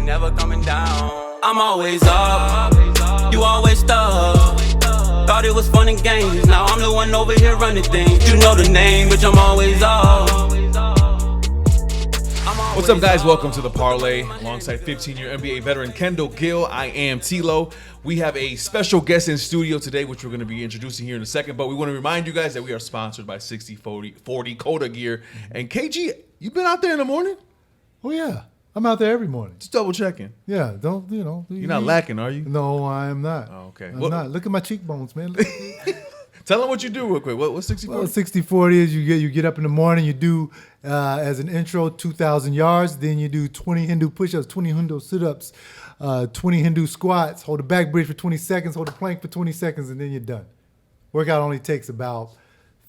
ain't never coming down. I'm always up, you always stuck. Thought it was fun and games, now I'm the one over here running things. You know the name, bitch, I'm always up. What's up, guys? Welcome to the Parley alongside 15-year NBA veteran Kendall Gill. I am TLO. We have a special guest in studio today, which we're going to be introducing here in a second. But we want to remind you guys that we are sponsored by 6040 Coda Gear. And KG, you been out there in the morning? Oh, yeah. I'm out there every morning. Just double checking. Yeah, don't, you know. You're not lacking, are you? No, I am not. Oh, okay. I'm not. Look at my cheekbones, man. Tell them what you do real quick. What's 6040? Well, 6040 is you get up in the morning, you do, as an intro, 2,000 yards. Then you do 20 Hindu push-ups, 20 Hindu sit-ups, 20 Hindu squats. Hold the back bridge for 20 seconds, hold the plank for 20 seconds, and then you're done. Workout only takes about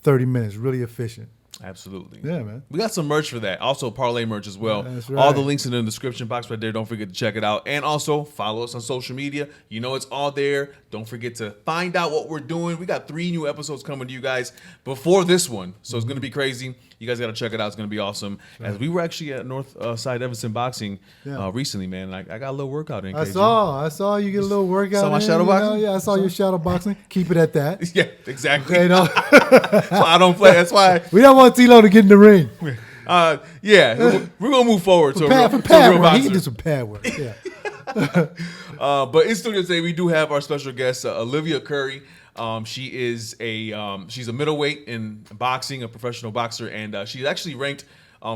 30 minutes. Really efficient. Absolutely. Yeah, man. We got some merch for that. Also, Parlay merch as well. That's right. All the links in the description box right there. Don't forget to check it out. And also, follow us on social media. You know it's all there. Don't forget to find out what we're doing. We got 3 new episodes coming to you guys before this one. So it's going to be crazy. You guys got to check it out. It's going to be awesome. Right. As we were actually at North Side Evanston Boxing recently, man. I got a little workout in. I saw you get a little workout. Saw my shadow boxing? Yeah, I saw your shadow boxing. Keep it at that. Yeah, exactly. Okay, no. That's why I don't play. That's why. We don't want T-Lo to get in the ring. Yeah, we're going to move forward to a real work. boxer. He can do some pad work. Yeah. But in studio today, we do have our special guest, Olivia Curry. She's a middleweight in boxing, a professional boxer, and she's actually ranked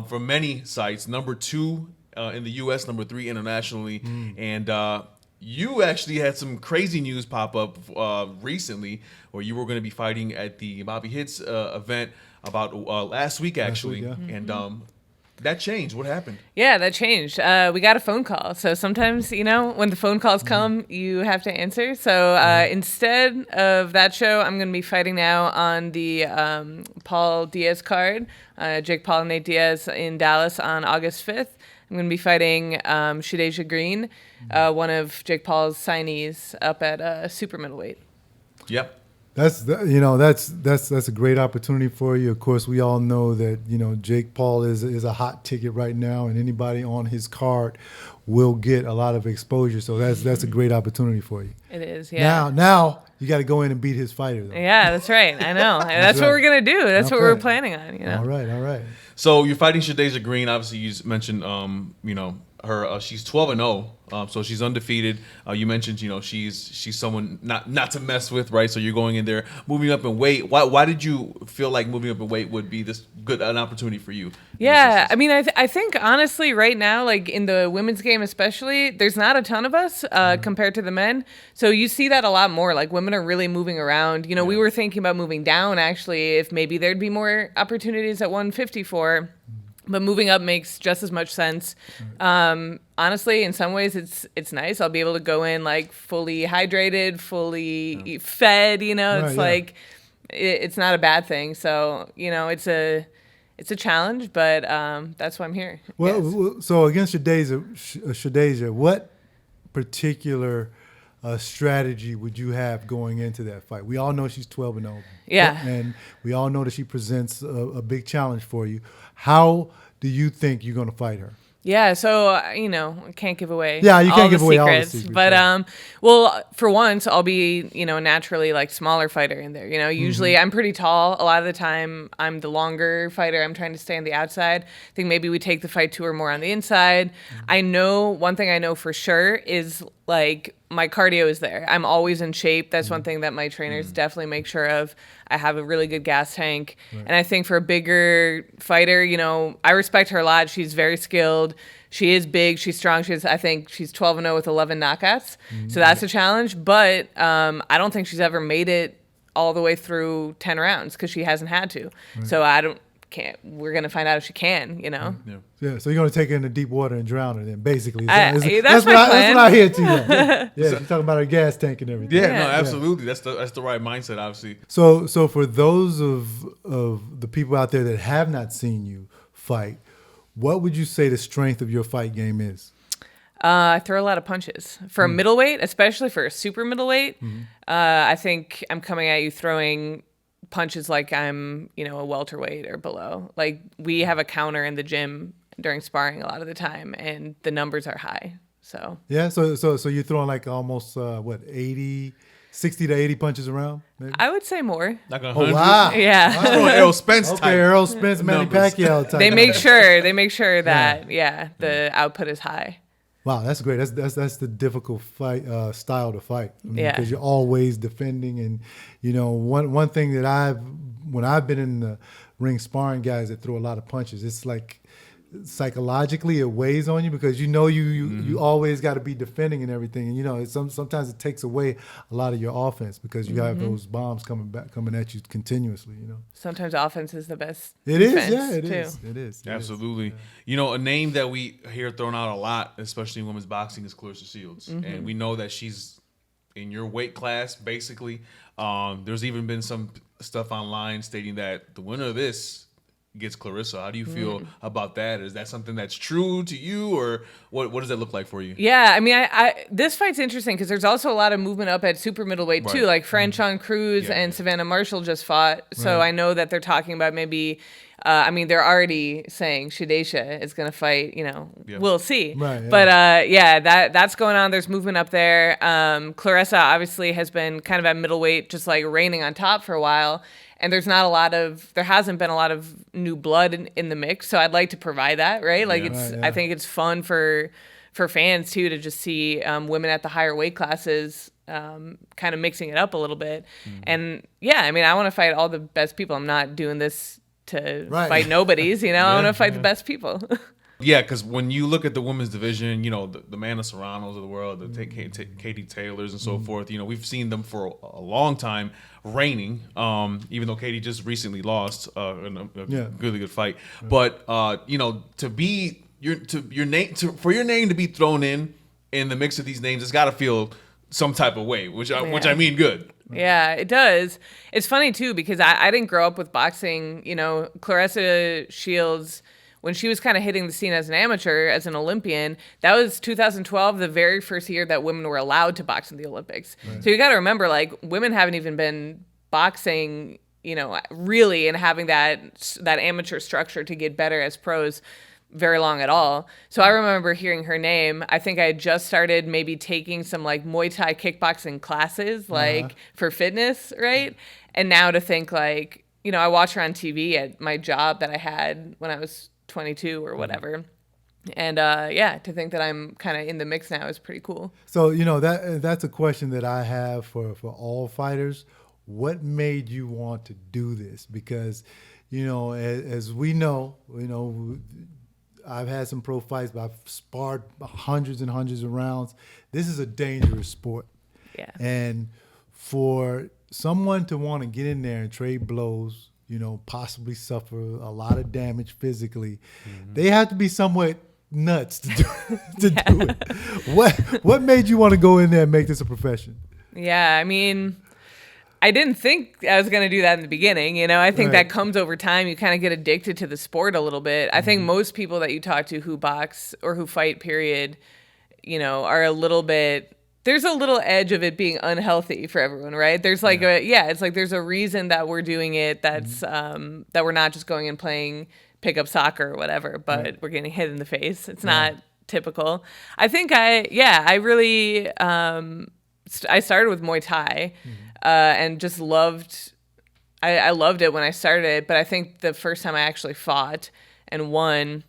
from many sites number 2 in the U.S., number 3 internationally. And you actually had some crazy news pop up recently, where you were going to be fighting at the Bobby Hits event about last week, actually, and that changed. What happened? Yeah, that changed. We got a phone call. So sometimes, when the phone calls come, you have to answer. So instead of that show, I'm going to be fighting now on the Paul Diaz card, Jake Paul and Nate Diaz in Dallas on August 5th. I'm going to be fighting Shadeja Green, one of Jake Paul's signees up at super middleweight. Yep. That's a great opportunity for you. Of course, we all know that Jake Paul is a hot ticket right now, and anybody on his card will get a lot of exposure. So that's a great opportunity for you. It is, yeah. Now you got to go in and beat his fighter, though. Yeah, that's right. I know. That's what we're gonna do. That's what we're planning on. All right. So you're fighting Shadeja Green. Obviously, you mentioned her. She's 12-0. So she's undefeated. You mentioned, she's someone not to mess with, right? So you're going in there, moving up in weight. Why did you feel like moving up in weight would be this good an opportunity for you? Yeah, I mean, I think honestly, right now, like in the women's game especially, there's not a ton of us compared to the men. So you see that a lot more. Like women are really moving around. We were thinking about moving down actually, if maybe there'd be more opportunities at 154. But moving up makes just as much sense. Honestly, in some ways, it's nice. I'll be able to go in like fully hydrated, fully fed. It's not a bad thing. So it's a challenge, but that's why I'm here. Well, so against Shadeja, what particular strategy would you have going into that fight? We all know she's 12-0. Yeah. And we all know that she presents a big challenge for you. How do you think you're going to fight her? Yeah, so, I can't give away you can't all give the away secrets. All the secrets. But, well, for once, I'll be, naturally, like, smaller fighter in there. Usually I'm pretty tall. A lot of the time, I'm the longer fighter. I'm trying to stay on the outside. I think maybe we take the fight to her more on the inside. I know, one thing I know for sure is, like, my cardio is there. I'm always in shape. That's one thing that my trainers definitely make sure of. I have a really good gas tank. Right. And I think for a bigger fighter, I respect her a lot. She's very skilled. She is big. She's strong. I think she's 12-0 with 11 knockouts. So that's a challenge. But I don't think she's ever made it all the way through 10 rounds because she hasn't had to. Right. So we're going to find out if she can, Yeah, so you're going to take her into deep water and drown her then, basically. That's my plan. That's what I hear too. Yeah, she's talking about her gas tank and everything. Yeah, no, absolutely. That's the right mindset, obviously. So for those of the people out there that have not seen you fight, what would you say the strength of your fight game is? I throw a lot of punches. For a middleweight, especially for a super middleweight, I think I'm coming at you throwing punches like I'm, a welterweight or below. Like we have a counter in the gym during sparring a lot of the time, and the numbers are high. So Yeah, so you're throwing like almost 60 to 80 punches around, maybe? I would say more. Like Oh 100. wow. Yeah. I'm throwing Errol Spence Okay, type. Errol Spence, Manny numbers. Pacquiao type. They make sure that the output is high. Wow, that's great. That's the difficult fight style to fight. Yeah. Because you're always defending, and one thing that when I've been in the ring sparring guys that throw a lot of punches, it's like psychologically it weighs on you because you always got to be defending and everything, and sometimes it takes away a lot of your offense because you have those bombs coming at you continuously. Sometimes offense is the best. It is, defense, yeah, it too. is. It is. Absolutely. A name that we hear thrown out a lot, especially in women's boxing, is Clarissa Shields. And we know that she's in your weight class, basically. There's even been some stuff online stating that the winner of this gets Clarissa. How do you feel about that? Is that something that's true to you, or what does that look like for you? Yeah, I mean, I this fight's interesting because there's also a lot of movement up at super middleweight too. Right. Like Franchon Cruz and Savannah Marshall just fought, so I know that they're talking about maybe. They're already saying Shadesha is going to fight. We'll see. Right, yeah. But that's going on. There's movement up there. Clarissa obviously has been kind of at middleweight, just like reigning on top for a while. And there hasn't been a lot of new blood in the mix. So I'd like to provide that, right? Like I think it's fun for fans too to just see women at the higher weight classes kind of mixing it up a little bit. And I want to fight all the best people. I'm not doing this to fight nobodies, I want to fight the best people. Yeah, because when you look at the women's division, the Mana Serranos of the world, the Katie Taylors and so forth, we've seen them for a long time reigning, even though Katie just recently lost in a really good fight. But, to be your name, for your name to be thrown in the mix of these names, it's got to feel some type of way, which I mean good. Yeah, it does. It's funny too because I didn't grow up with boxing. Clarissa Shields, when she was kind of hitting the scene as an amateur, as an Olympian, that was 2012, the very first year that women were allowed to box in the Olympics. Right. So you got to remember, like, women haven't even been boxing, really, and having that amateur structure to get better as pros very long at all. So I remember hearing her name. I think I had just started maybe taking some like Muay Thai kickboxing classes, like for fitness, right? And now to think like, I watch her on TV at my job that I had when I was 22 or whatever. And to think that I'm kind of in the mix now is pretty cool. So, that's a question that I have for all fighters. What made you want to do this? Because, as we know, I've had some pro fights, but I've sparred hundreds and hundreds of rounds. This is a dangerous sport. Yeah. And for someone to want to get in there and trade blows, possibly suffer a lot of damage physically, they have to be somewhat nuts to do it. What made you want to go in there and make this a profession? Yeah, I mean, I didn't think I was going to do that in the beginning. I think that comes over time. You kind of get addicted to the sport a little bit. I think most people that you talk to who box or who fight, period, are a little bit, there's a little edge of it being unhealthy for everyone, right? There's like it's like there's a reason that we're doing it. That's that we're not just going and playing pickup soccer or whatever, but we're getting hit in the face. It's not typical. I think I really, I started with Muay Thai. And just loved, I loved it when I started it, but I think the first time I actually fought and won,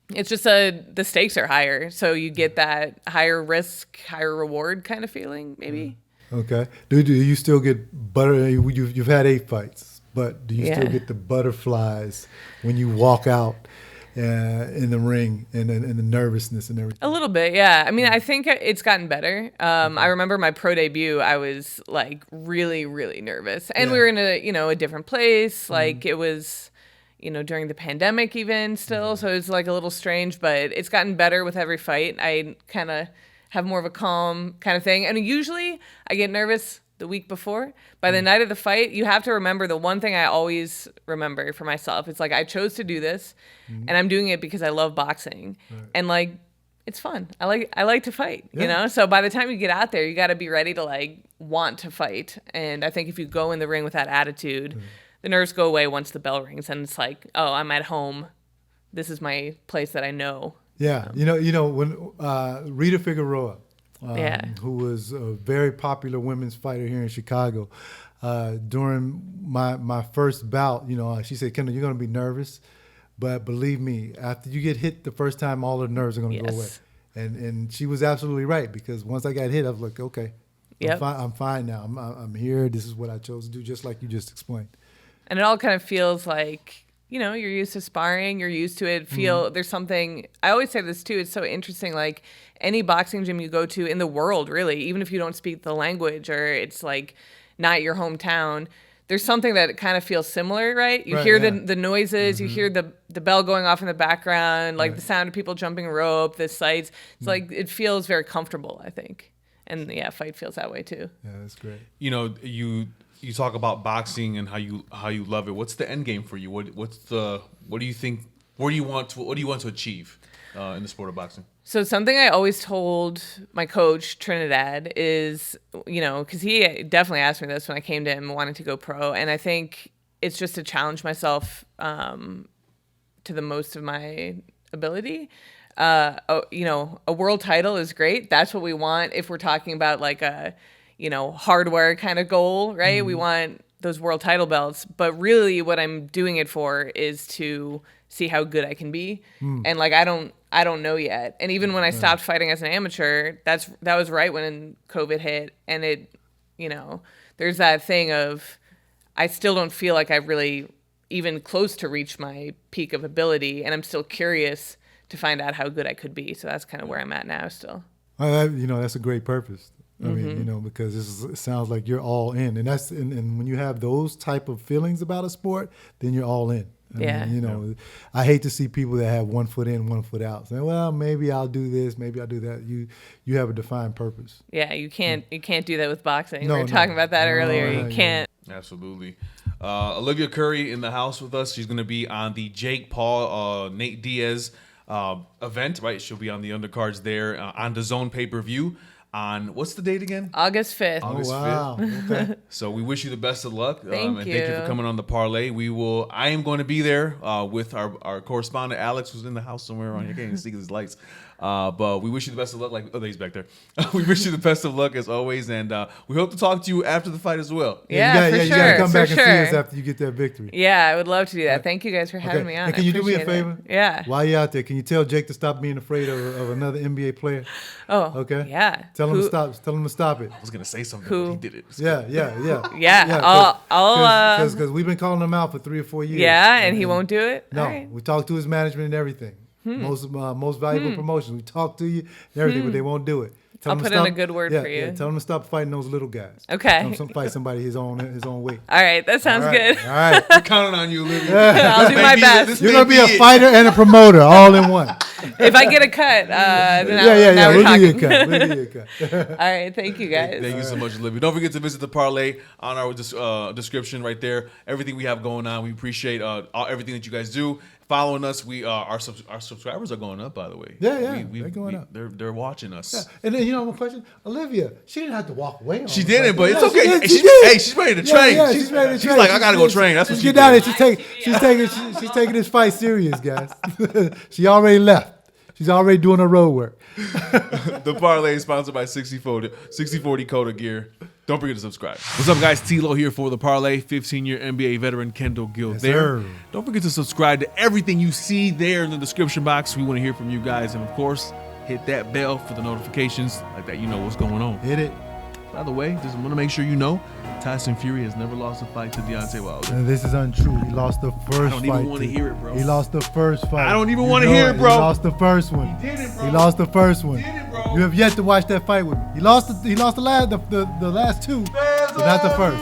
it's just the stakes are higher, so you get that higher risk, higher reward kind of feeling, maybe. Okay. Do you still get You've had 8 fights, but do you still get the butterflies when you walk out in the ring and the nervousness and everything? A little bit, yeah. I mean, I think it's gotten better. I remember my pro debut, I was like really, really nervous. And we were in a different place. Like it was, during the pandemic even still. So it was like a little strange, but it's gotten better with every fight. I kind of have more of a calm kind of thing. And usually I get nervous the week before. By the night of the fight, you have to remember the one thing I always remember for myself. It's like I chose to do this, and I'm doing it because I love boxing, and like it's fun. I like to fight, So by the time you get out there, you got to be ready to like want to fight. And I think if you go in the ring with that attitude, the nerves go away once the bell rings, and it's like, oh, I'm at home. This is my place that I know, Yeah, when Rita Figueroa, who was a very popular women's fighter here in Chicago, during my first bout, she said, "Kendall, you're going to be nervous, but believe me, after you get hit the first time, all the nerves are going to go away." And she was absolutely right, because once I got hit, I was like, okay, I'm fine now. I'm here. This is what I chose to do, just like you just explained. And it all kind of feels like, you're used to sparring, you're used to it. There's something, I always say this too, it's so interesting, like any boxing gym you go to in the world, really, even if you don't speak the language or it's like not your hometown, there's something that kind of feels similar, right? You hear the noises, you hear the bell going off in the background, like the sound of people jumping rope, the sights. It's like, it feels very comfortable, I think. And yeah, fight feels that way too. Yeah, that's great. You talk about boxing and how you love it. What's the end game for you? What do you think? What do you want to achieve in the sport of boxing? So something I always told my coach Trinidad is, because he definitely asked me this when I came to him wanting to go pro, and I think it's just to challenge myself to the most of my ability. A world title is great. That's what we want if we're talking about like a hardware kind of goal, right? We want those world title belts, but really what I'm doing it for is to see how good I can be. And like, I don't know yet. And even when I stopped fighting as an amateur, that was right when COVID hit. And it, there's that thing of, I still don't feel like I've really even close to reach my peak of ability. And I'm still curious to find out how good I could be. So that's kind of where I'm at now still. That's a great purpose. I mean, because it sounds like you're all in, and when you have those type of feelings about a sport, then you're all in. I hate to see people that have 1 foot in, 1 foot out, saying, "Well, maybe I'll do this, maybe I'll do that." You have a defined purpose. Yeah, you can't do that with boxing. We were talking about that earlier. You can't. Absolutely. Olivia Curry in the house with us. She's going to be on the Jake Paul, Nate Diaz event, right? She'll be on the undercards there on the Zone pay-per-view. On what's the date again? August 5th. August 5th. Okay. So we wish you the best of luck. Thank you. Thank you for coming on the parlay. I am going to be there with our correspondent Alex, who's in the house somewhere around here. I can't even see his lights. But we wish you the best of luck. He's back there. We wish you the best of luck as always, and we hope to talk to you after the fight as well. Yeah, you got to come back and see us after you get that victory. Yeah, I would love to do that. Thank you guys for having me on. And can you do me a favor? Yeah. While you're out there, can you tell Jake to stop being afraid of another NBA player? Oh, okay. Yeah. Tell him to stop. Tell him to stop it. I was gonna say something, Who? but he did it. Yeah. Because we've been calling him out for 3 or 4 years. Yeah, and he won't do it. No, all right. we talked to his management and everything. Most valuable promotions. We talk to you and everything, but they won't do it. I'll put in a good word for you. Yeah, tell him to stop fighting those little guys. Okay. Tell him to fight somebody his own weight. All right, that sounds good. All right. We're counting on you, Olivia. I'll do my best. You're gonna be a fighter and a promoter all in one. If I get a cut, then we'll we're talking. give you a cut. All right, thank you guys. Thank you so much, Olivia. Don't forget to visit the parlay on our description right there. Everything we have going on, we appreciate everything that you guys do. Following us, our subscribers are going up. By the way, they're going up. They're watching us. Yeah. And then one question, Olivia, she didn't have to walk away. She didn't, but it's okay. She's ready to train. Yeah, she's ready to train. She's like, I gotta go train. That's what she get down there. She's taking this fight serious, guys. She already left. She's already doing her road work. The parlay is sponsored by 6040 Coda Gear. Don't forget to subscribe. What's up, guys? TLO here for the parlay. 15-year NBA veteran Kendall Gill there. Sir. Don't forget to subscribe to everything you see there in the description box. We want to hear from you guys. And, of course, hit that bell for the notifications. Like that, you know what's going on. Hit it. By the way, just want to make sure you know, Tyson Fury has never lost a fight to Deontay Wilder. And this is untrue. He lost the first fight. I don't even want to hear it, bro. He lost the first fight. I don't even want to hear it, bro. He lost the first one. He did it, bro. He lost the first one. He did it, bro. You have yet to watch that fight with me. He lost the last two, but not the first.